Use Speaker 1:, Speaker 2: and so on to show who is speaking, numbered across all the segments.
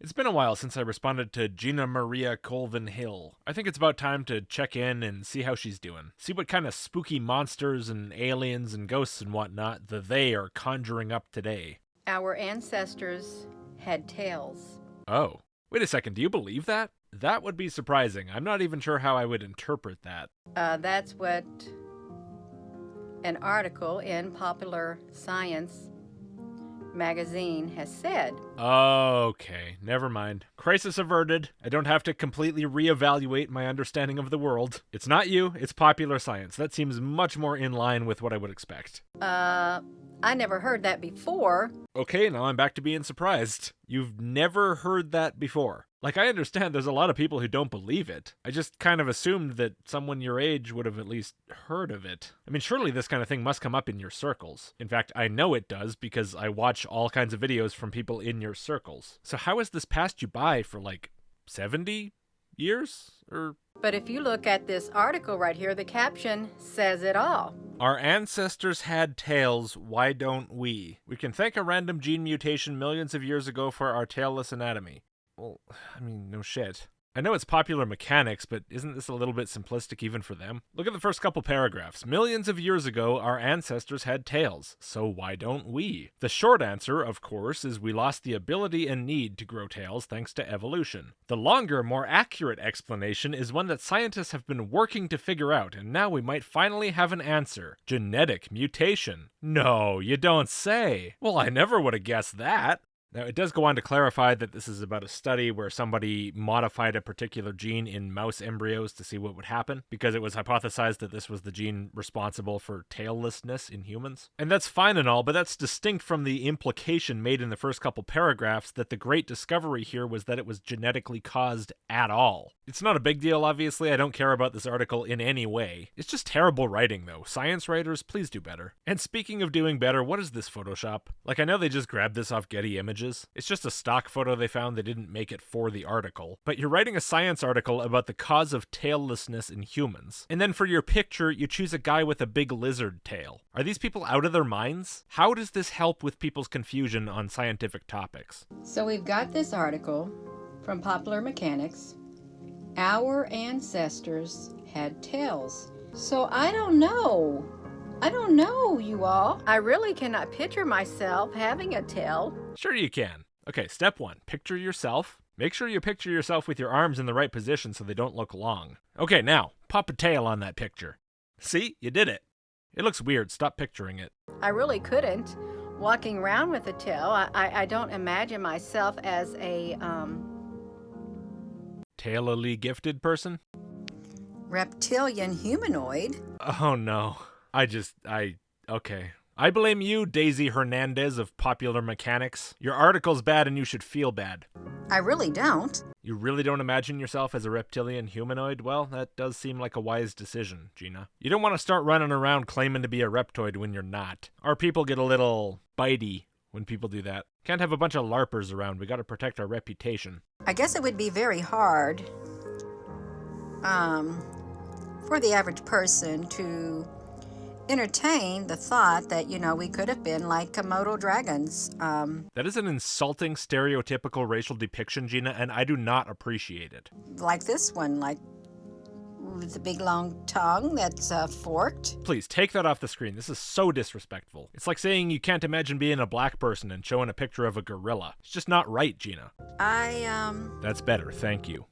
Speaker 1: It's been a while since I responded to Gina Maria Colvin Hill. I think it's about time to check in and see how she's doing. See what kind of spooky monsters and aliens and ghosts and whatnot that they are conjuring up today.
Speaker 2: Our ancestors had tails.
Speaker 1: Oh, wait a second, do you believe that? That would be surprising. I'm not even sure how I would interpret that.
Speaker 2: That's what an article in Popular Science magazine has said.
Speaker 1: Okay, never mind. Crisis averted. I don't have to completely reevaluate my understanding of the world. It's not you, it's popular science. That seems much more in line with what I would expect.
Speaker 2: I never heard that before.
Speaker 1: Okay, now I'm back to being surprised. You've never heard that before. Like, I understand there's a lot of people who don't believe it. I just kind of assumed that someone your age would have at least heard of it. I mean, surely this kind of thing must come up in your circles. In fact, I know it does because I watch all kinds of videos from people in your circles. So how has this passed you by for like 70 years?
Speaker 2: But if you look at this article right here, the caption says it all.
Speaker 1: Our ancestors had tails, why don't we? We can thank a random gene mutation millions of years ago for our tailless anatomy. Well, I mean, no shit. I know it's popular mechanics, but isn't this a little bit simplistic even for them? Look at the first couple paragraphs. Millions of years ago, our ancestors had tails, so why don't we? The short answer, of course, is we lost the ability and need to grow tails thanks to evolution. The longer, more accurate explanation is one that scientists have been working to figure out, and now we might finally have an answer. Genetic mutation. No, you don't say. Well, I never would have guessed that. Now, it does go on to clarify that this is about a study where somebody modified a particular gene in mouse embryos to see what would happen, because it was hypothesized that this was the gene responsible for taillessness in humans. And that's fine and all, but that's distinct from the implication made in the first couple paragraphs that the great discovery here was that it was genetically caused at all. It's not a big deal, obviously. I don't care about this article in any way. It's just terrible writing, though. Science writers, please do better. And speaking of doing better, what is this Photoshop? Like, I know they just grabbed this off Getty Images. It's just a stock photo they found. They didn't make it for the article. But you're writing a science article about the cause of taillessness in humans. And then for your picture, you choose a guy with a big lizard tail. Are these people out of their minds? How does this help with people's confusion on scientific topics?
Speaker 2: So we've got this article from Popular Mechanics. Our ancestors had tails. So I don't know, you all. I really cannot picture myself having a tail.
Speaker 1: Sure you can. Okay, step 1. Picture yourself. Make sure you picture yourself with your arms in the right position so they don't look long. Okay, now, pop a tail on that picture. See? You did it. It looks weird. Stop picturing it.
Speaker 2: I really couldn't. Walking around with a tail, I don't imagine myself as a,
Speaker 1: Tailily gifted person?
Speaker 2: reptilian humanoid.
Speaker 1: Oh no. Okay. I blame you, Daisy Hernandez of Popular Mechanics. Your article's bad and you should feel bad.
Speaker 2: I really don't.
Speaker 1: You really don't imagine yourself as a reptilian humanoid? Well, that does seem like a wise decision, Gina. You don't want to start running around claiming to be a reptoid when you're not. Our people get a little bitey when people do that. Can't have a bunch of LARPers around. We gotta protect our reputation.
Speaker 2: I guess it would be very hard for the average person to entertain the thought that, we could have been like Komodo dragons.
Speaker 1: That is an insulting, stereotypical racial depiction, Gina, and I do not appreciate it.
Speaker 2: Like this one, like with a big long tongue that's forked.
Speaker 1: Please, take that off the screen. This is so disrespectful. It's like saying you can't imagine being a black person and showing a picture of a gorilla. It's just not right, Gina. That's better, thank you.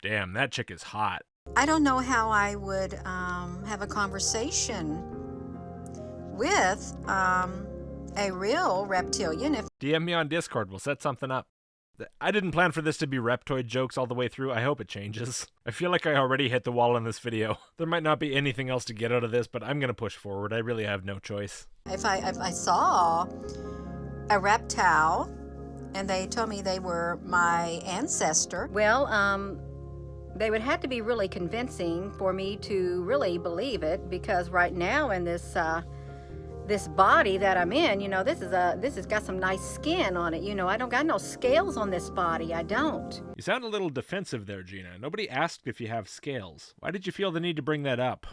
Speaker 1: Damn, that chick is hot.
Speaker 2: I don't know how I would have a conversation with a real reptilian if...
Speaker 1: DM me on Discord, we'll set something up. I didn't plan for this to be Reptoid jokes all the way through. I hope it changes. I feel like I already hit the wall in this video. There might not be anything else to get out of this, but I'm gonna push forward. I really have no choice.
Speaker 2: If I saw a reptile and they told me they were my ancestor, well, they would have to be really convincing for me to really believe it, because right now in this body that I'm in, this has got some nice skin on it. I don't got no scales on this body. I don't.
Speaker 1: You sound a little defensive there, Gina. Nobody asked if you have scales. Why did you feel the need to bring that up?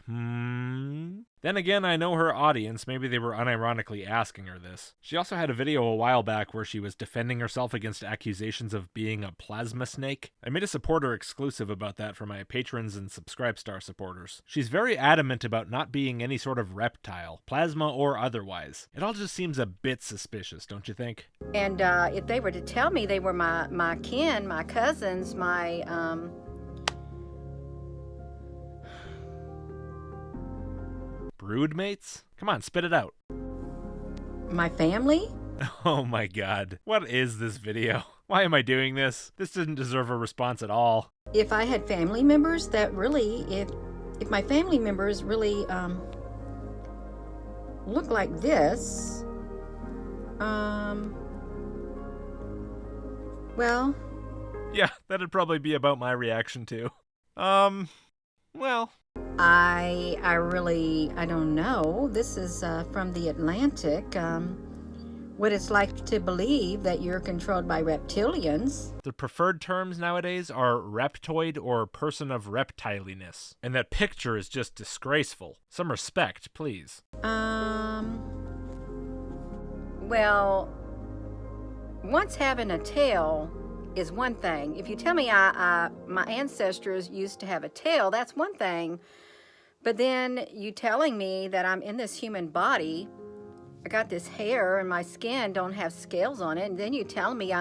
Speaker 1: Then again, I know her audience, maybe they were unironically asking her this. She also had a video a while back where she was defending herself against accusations of being a plasma snake. I made a supporter exclusive about that for my patrons and Subscribestar supporters. She's very adamant about not being any sort of reptile, plasma or otherwise. It all just seems a bit suspicious, don't you think?
Speaker 2: And if they were to tell me they were my kin, my cousins, my
Speaker 1: Broodmates? Come on, spit it out.
Speaker 2: my family?
Speaker 1: Oh my god. What is this video? Why am I doing this? This didn't deserve a response at all.
Speaker 2: If I had family members that really, if my family members really look like this, well,
Speaker 1: Yeah, that'd probably be about my reaction too. Well,
Speaker 2: I don't know. This is from the Atlantic. What it's like to believe that you're controlled by reptilians.
Speaker 1: the preferred terms nowadays are reptoid or person of reptiliness. And that picture is just disgraceful. Some respect, please.
Speaker 2: Well, once having a tail is one thing. If you tell me my ancestors used to have a tail, that's one thing. But then you telling me that I'm in this human body, I got this hair and my skin don't have scales on it, and then you tell me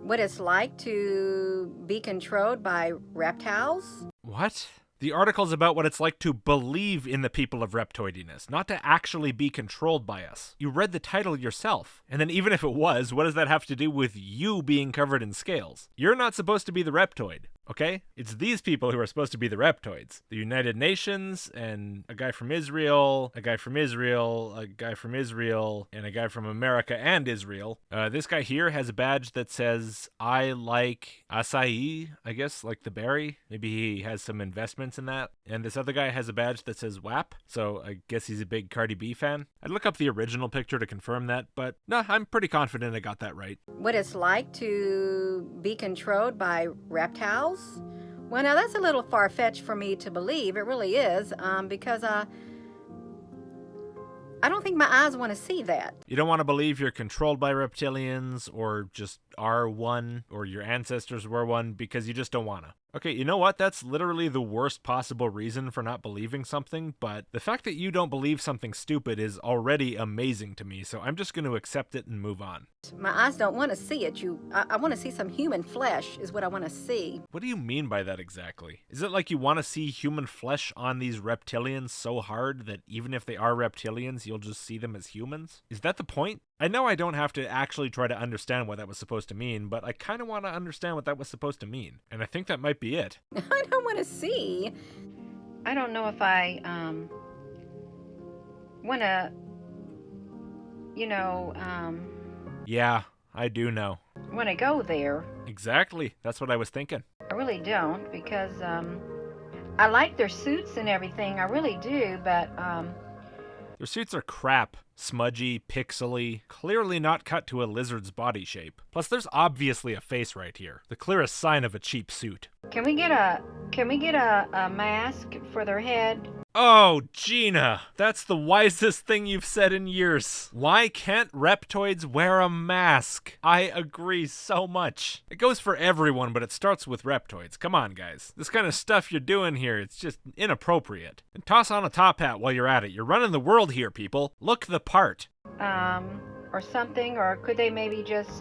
Speaker 2: what it's like to be controlled by reptiles?
Speaker 1: What? The article's about what it's like to believe in the people of reptoidiness, not to actually be controlled by us. You read the title yourself. And then even if it was, what does that have to do with you being covered in scales? You're not supposed to be the reptoid, okay? It's these people who are supposed to be the reptoids. The United Nations, and a guy from Israel, a guy from Israel, a guy from Israel, and a guy from America and Israel. This guy here has a badge that says, I like acai, I guess, like the berry. Maybe he has some investments in that. And this other guy has a badge that says WAP, so I guess he's a big Cardi B fan. I'd look up the original picture to confirm that, but no, I'm pretty confident I got that right.
Speaker 2: What it's like to be controlled by reptiles? Well, now that's a little far-fetched for me to believe. It really is, because I don't think my eyes want to see that.
Speaker 1: You don't want to believe you're controlled by reptilians or just are one or your ancestors were one because you just don't want to. Okay, you know what? That's literally the worst possible reason for not believing something, but the fact that you don't believe something stupid is already amazing to me, so I'm just going to accept it and move on.
Speaker 2: My eyes don't want to see it. I want to see some human flesh is what I want to see.
Speaker 1: What do you mean by that exactly? Is it like you want to see human flesh on these reptilians so hard that even if they are reptilians, you'll just see them as humans? Is that the point? I know I don't have to actually try to understand what that was supposed to mean, but I kind of want to understand what that was supposed to mean. And I think that might be it.
Speaker 2: I don't want to see. I don't know if I want to,
Speaker 1: Yeah, I do know.
Speaker 2: want to go there.
Speaker 1: Exactly. That's what I was thinking.
Speaker 2: I really don't, because I like their suits and everything. I really do, but
Speaker 1: Their suits are crap. Smudgy, pixely, clearly not cut to a lizard's body shape. Plus, there's obviously a face right here. The clearest sign of a cheap suit.
Speaker 2: can we get a mask for their head?
Speaker 1: Oh, Gina, that's the wisest thing you've said in years. Why can't reptoids wear a mask? I agree so much. It goes for everyone, but it starts with reptoids. Come on, guys. This kind of stuff you're doing here, it's just inappropriate. And toss on a top hat while you're at it. You're running the world here, people. Look the part.
Speaker 2: Or something, or could they maybe just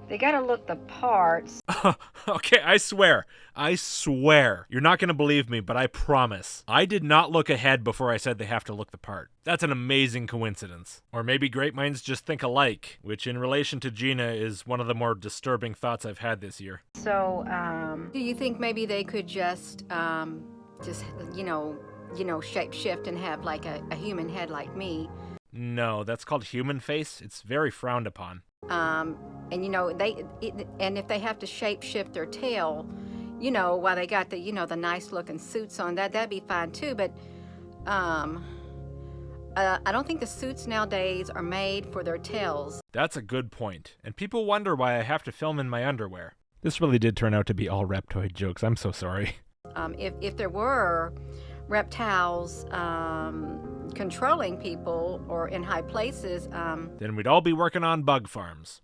Speaker 2: they gotta look the parts.
Speaker 1: Okay, I swear. You're not going to believe me, but I promise. I did not look ahead before I said they have to look the part. That's an amazing coincidence. Or maybe great minds just think alike, which in relation to Gina is one of the more disturbing thoughts I've had this year.
Speaker 2: So, do you think maybe they could just shape-shift and have like a human head like me?
Speaker 1: No, that's called human face. It's very frowned upon.
Speaker 2: And if they have to shape-shift their tail, while they got the nice looking suits on, that'd be fine too. But I don't think the suits nowadays are made for their tails.
Speaker 1: That's a good point. And people wonder why I have to film in my underwear. This really did turn out to be all Reptoid jokes. I'm so sorry.
Speaker 2: if there were reptiles controlling people or in high places,
Speaker 1: then we'd all be working on bug farms.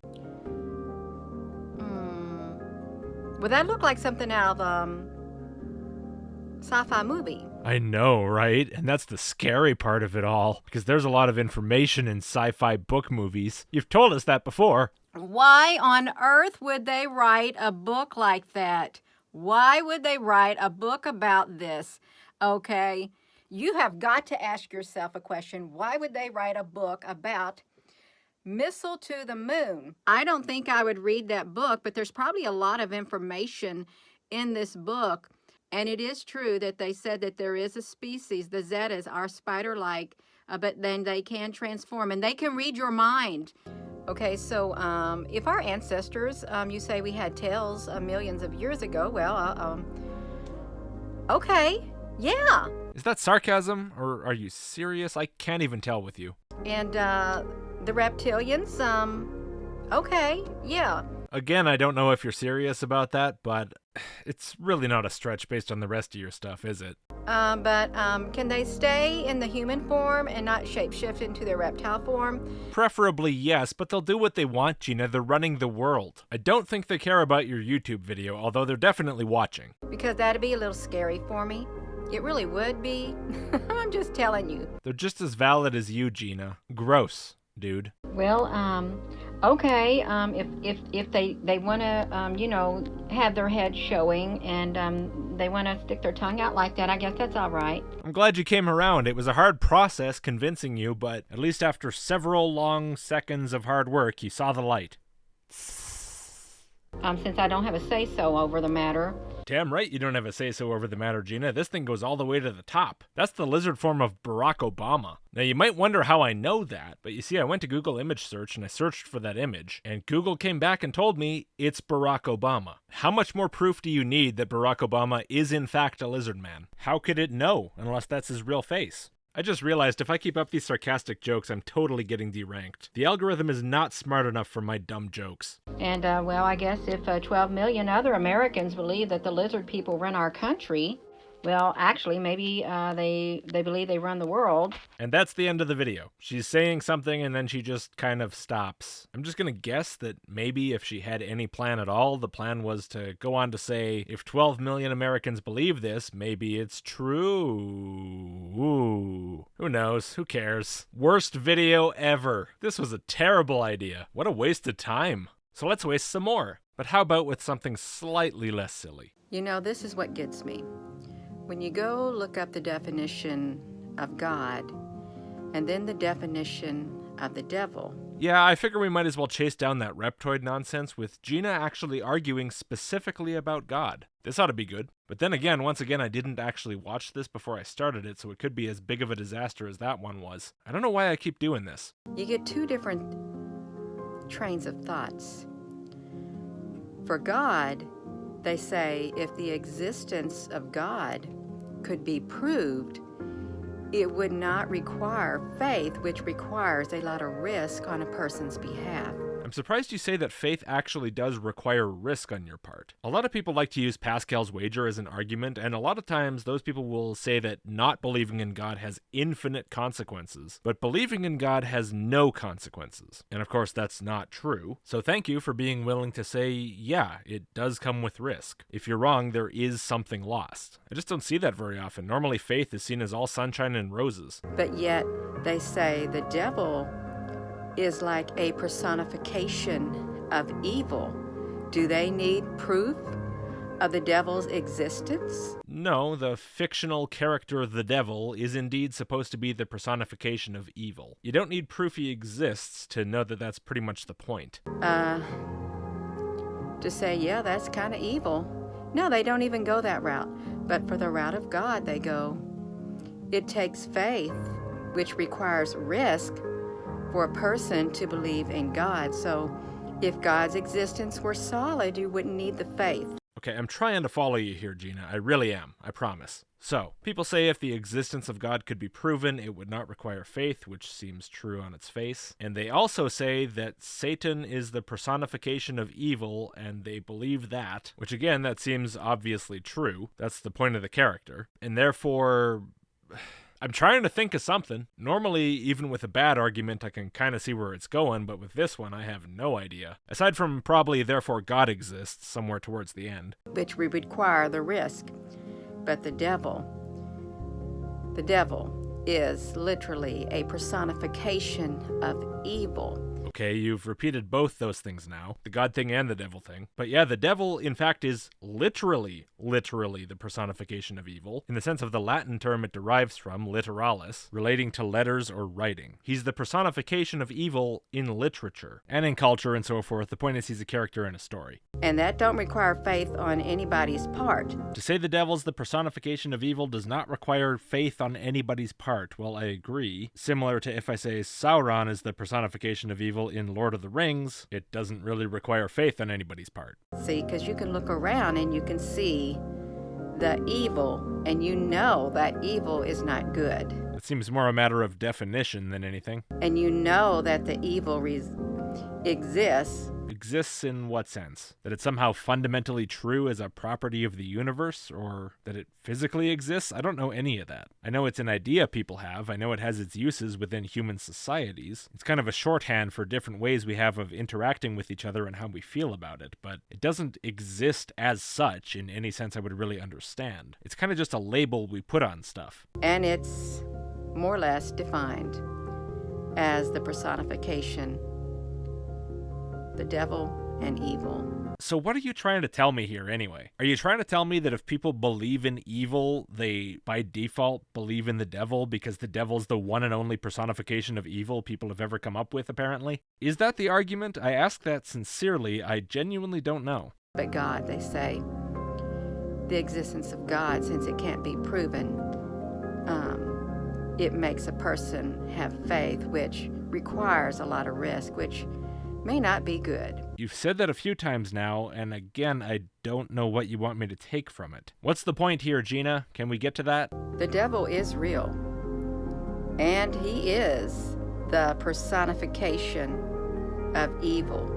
Speaker 2: would that look like something out of sci-fi movie?
Speaker 1: I know, right? And that's the scary part of it all, because there's a lot of information in sci-fi book movies. You've told us that before.
Speaker 2: Why on earth would they write a book like that? Why would they write a book about this? Okay, you have got to ask yourself a question. Why would they write a book about missile to the moon? I don't think I would read that book, but there's probably a lot of information in this book. And it is true that they said that there is a species, the Zetas are spider-like, but then they can transform and they can read your mind. Okay, so if our ancestors, you say we had tails millions of years ago, well, okay, yeah.
Speaker 1: Is that sarcasm, or are you serious? I can't even tell with you.
Speaker 2: And the reptilians, okay, yeah.
Speaker 1: Again, I don't know if you're serious about that, but it's really not a stretch based on the rest of your stuff, is it?
Speaker 2: But can they stay in the human form and not shapeshift into their reptile form?
Speaker 1: Preferably yes, but they'll do what they want, Gina. They're running the world. I don't think they care about your YouTube video, although they're definitely watching.
Speaker 2: Because that'd be a little scary for me. It really would be. I'm just telling you.
Speaker 1: They're just as valid as you, Gina. Gross, dude.
Speaker 2: Well, okay, if they want to, have their head showing and they want to stick their tongue out like that, I guess that's all right.
Speaker 1: I'm glad you came around. It was a hard process convincing you, but at least after several long seconds of hard work, you saw the light.
Speaker 2: Since I don't have a say-so over the matter.
Speaker 1: Damn right you don't have a say-so over the matter, Gina. This thing goes all the way to the top. That's the lizard form of Barack Obama. Now, you might wonder how I know that, but you see, I went to Google image search and I searched for that image, and Google came back and told me it's Barack Obama. How much more proof do you need that Barack Obama is in fact a lizard man? How could it know, unless that's his real face? I just realized if I keep up these sarcastic jokes, I'm totally getting deranked. The algorithm is not smart enough for my dumb jokes.
Speaker 2: And, well, I guess if 12 million other Americans believe that the lizard people run our country, well, actually, maybe they believe they run the world.
Speaker 1: And that's the end of the video. She's saying something and then she just kind of stops. I'm just gonna guess that maybe if she had any plan at all, the plan was to go on to say, if 12 million Americans believe this, maybe it's true. Ooh. Who knows? Who cares? Worst video ever. This was a terrible idea. What a waste of time. So let's waste some more. But how about with something slightly less silly?
Speaker 2: You know, this is what gets me. When you go look up the definition of God, and then the definition of the devil.
Speaker 1: Yeah, I figure we might as well chase down that Reptoid nonsense with Gina actually arguing specifically about God. This ought to be good. But then again, once again, I didn't actually watch this before I started it, so it could be as big of a disaster as that one was. I don't know why I keep doing this.
Speaker 2: You get two different trains of thoughts. For God, they say if the existence of God could be proved, it would not require faith, which requires a lot of risk on a person's behalf.
Speaker 1: I'm surprised you say that faith actually does require risk on your part. A lot of people like to use Pascal's wager as an argument, and a lot of times those people will say that not believing in God has infinite consequences, but believing in God has no consequences. And of course, that's not true. So thank you for being willing to say, yeah, it does come with risk. If you're wrong, there is something lost. I just don't see that very often. Normally, faith is seen as all sunshine and roses.
Speaker 2: But yet, they say the devil is like a personification of evil. Do they need proof of the devil's existence?
Speaker 1: No, the fictional character the devil is indeed supposed to be the personification of evil. You don't need proof he exists to know that that's pretty much the point.
Speaker 2: To say, yeah, that's kind of evil. No, they don't even go that route. But for the route of God, they go, it takes faith, which requires risk, for a person to believe in God. So if God's existence were solid, you wouldn't need the faith.
Speaker 1: Okay, I'm trying to follow you here, Gina. I really am. I promise. So, people say if the existence of God could be proven, it would not require faith, which seems true on its face. And they also say that Satan is the personification of evil, and they believe that, which again, that seems obviously true. That's the point of the character. And therefore, I'm trying to think of something. Normally, even with a bad argument, I can kind of see where it's going, but with this one, I have no idea. Aside from probably therefore God exists somewhere towards the end.
Speaker 2: Which would require the risk. But the devil is literally a personification of evil.
Speaker 1: Okay, you've repeated both those things now, the God thing and the devil thing. But yeah, the devil, in fact, is literally the personification of evil, in the sense of the Latin term it derives from, literalis, relating to letters or writing. He's the personification of evil in literature, and in culture and so forth. The point is he's a character in a story.
Speaker 2: And that don't require faith on anybody's part.
Speaker 1: To say the devil's the personification of evil does not require faith on anybody's part. Well, I agree. Similar to if I say Sauron is the personification of evil in Lord of the Rings, it doesn't really require faith on anybody's part.
Speaker 2: See, because you can look around and you can see the evil, and you know that evil is not good.
Speaker 1: It seems more a matter of definition than anything.
Speaker 2: And you know that the evil exists.
Speaker 1: Exists in what sense? That it's somehow fundamentally true as a property of the universe, or that it physically exists? I don't know any of that. I know it's an idea people have. I know it has its uses within human societies. It's kind of a shorthand for different ways we have of interacting with each other and how we feel about it, but it doesn't exist as such in any sense I would really understand. It's kind of just a label we put on stuff.
Speaker 2: And it's more or less defined as the personification, the devil and evil.
Speaker 1: So what are you trying to tell me here anyway? Are you trying to tell me that if people believe in evil, they by default believe in the devil because the devil's the one and only personification of evil people have ever come up with, apparently? Is that the argument? I ask that sincerely. I genuinely don't know.
Speaker 2: But God, they say, the existence of God, since it can't be proven, it makes a person have faith, which requires a lot of risk, which may not be good.
Speaker 1: You've said that a few times now, and again, I don't know what you want me to take from it. What's the point here, Gina? Can we get to that?
Speaker 2: The devil is real, and he is the personification of evil,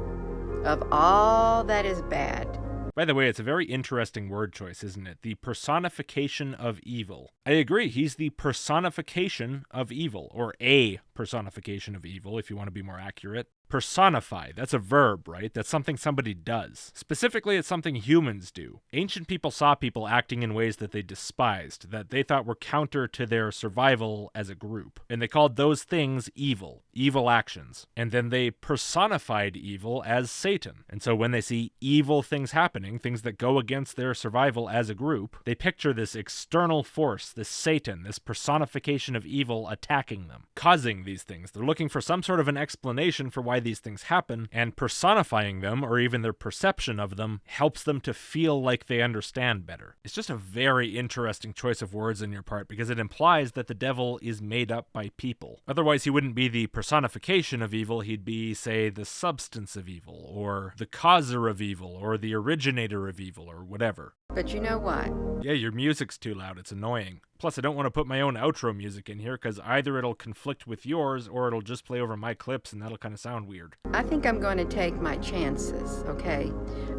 Speaker 2: of all that is bad.
Speaker 1: By the way, it's a very interesting word choice, isn't it? The personification of evil. I agree, he's the personification of evil, or a personification of evil, if you want to be more accurate. Personify, that's a verb, right? That's something somebody does. Specifically, it's something humans do. Ancient people saw people acting in ways that they despised, that they thought were counter to their survival as a group. And they called those things evil actions. And then they personified evil as Satan. And so when they see evil things happening, things that go against their survival as a group, they picture this external force, this Satan, this personification of evil attacking them, causing these things. They're looking for some sort of an explanation for why these things happen, and personifying them, or even their perception of them, helps them to feel like they understand better. It's just a very interesting choice of words on your part, because it implies that the devil is made up by people. Otherwise, he wouldn't be the personification of evil, he'd be, say, the substance of evil, or the causer of evil, or the originator of evil, or whatever.
Speaker 2: But you know what?
Speaker 1: Yeah, your music's too loud, it's annoying. Plus, I don't want to put my own outro music in here, because either it'll conflict with yours, or it'll just play over my clips, and that'll kind of sound weird.
Speaker 2: I think I'm going to take my chances, okay?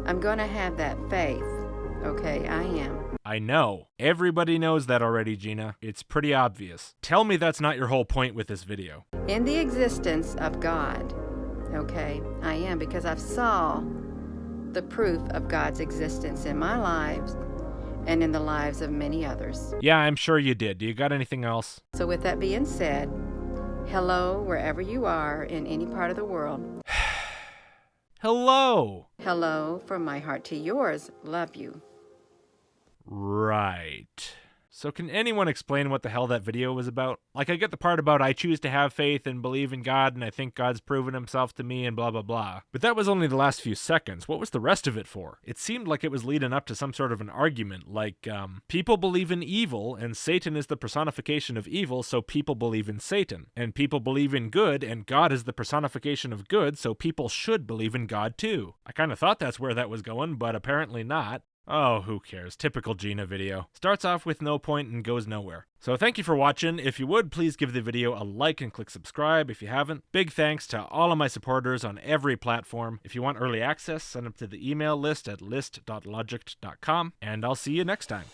Speaker 2: I'm going to have that faith, okay? I am.
Speaker 1: I know. Everybody knows that already, Gina. It's pretty obvious. Tell me that's not your whole point with this video.
Speaker 2: In the existence of God, okay? I am, because I've saw the proof of God's existence in my lives and in the lives of many others.
Speaker 1: Yeah, I'm sure you did. Do you got anything else?
Speaker 2: So with that being said, hello wherever you are in any part of the world.
Speaker 1: Hello!
Speaker 2: Hello from my heart to yours. Love you.
Speaker 1: Right. So can anyone explain what the hell that video was about? Like, I get the part about I choose to have faith and believe in God and I think God's proven himself to me and blah blah blah. But that was only the last few seconds. What was the rest of it for? It seemed like it was leading up to some sort of an argument, like, people believe in evil and Satan is the personification of evil, so people believe in Satan. And people believe in good and God is the personification of good, so people should believe in God too. I kind of thought that's where that was going, but apparently not. Oh, who cares? Typical Gina video. Starts off with no point and goes nowhere. So thank you for watching. If you would, please give the video a like and click subscribe if you haven't. Big thanks to all of my supporters on every platform. If you want early access, sign up to the email list at list.logicked.com, and I'll see you next time.